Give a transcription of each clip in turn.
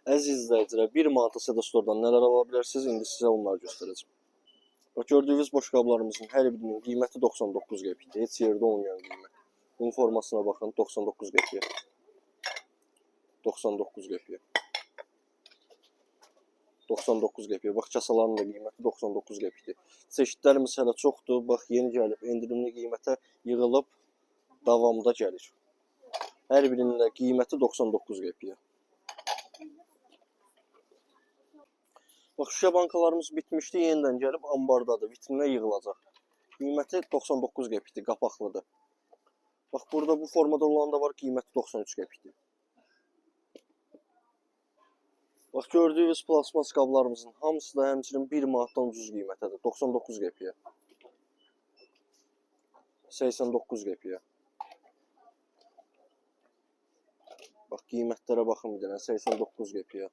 Əziz izləyicilər, 1 manata Seda Store'dan nələr ala bilərsiniz? İndi sizə onları göstərəcəm. Bax, gördüyünüz boşqablarımızın hər birinin qiyməti 99 qəpikdir. Heç yerdə olmayan qiymət. Bunun formasına baxın, 99 qəpiyə. 99 qəpiyə. 99 qəpiyə. Bax, kasaların da qiyməti 99 qəpikdir. Çeşidlərimiz hələ çoxdur. Bax, yeni gəlib, endirimli qiymətə yığılıb, davamda gəlir. Hər birinin də qiyməti 99 qəpiyə. Bax, şüşə bankalarımız bitmişdi, yenidən gəlib ambardadır, vitrinə yığılacaq. Qiyməti 99 qəpikdir, qapaqlıdır. Bax, burada bu formada olan da var, qiyməti 93 qəpikdir. Bax, gördüyünüz plasmas qablarımızın hamısı da həmçinin 1 manatdan ucuz qiymətədir, 99 qəpiyə. 89 qəpiyə. Bax, qiymətlərə baxın bir dənə, 89 qəpiyə.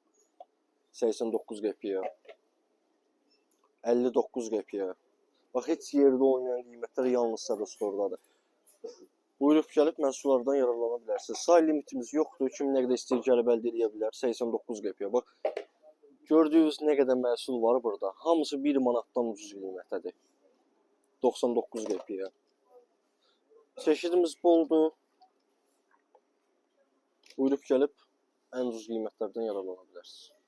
89 qəpiyə. 59 qəpiyə. Bax, heç yerdə olmayan qiymətlər yalnız Seda Store'dadır. Buyurub gəlib məhsullardan yararlana bilərsiniz. Say limitimiz yoxdur. Kim nə qədər istəyir gəlib əldə edə bilər. 89 qəpiyə. Bax, gördüyünüz nə qədər məhsul var burada. Hamısı 1 manatdan ucuz qiymətədir. 99 qəpiyə. Çeşidimiz boldur. Buyurub gəlib ən ucuz qiymətlərdən yararlana bilərsiniz.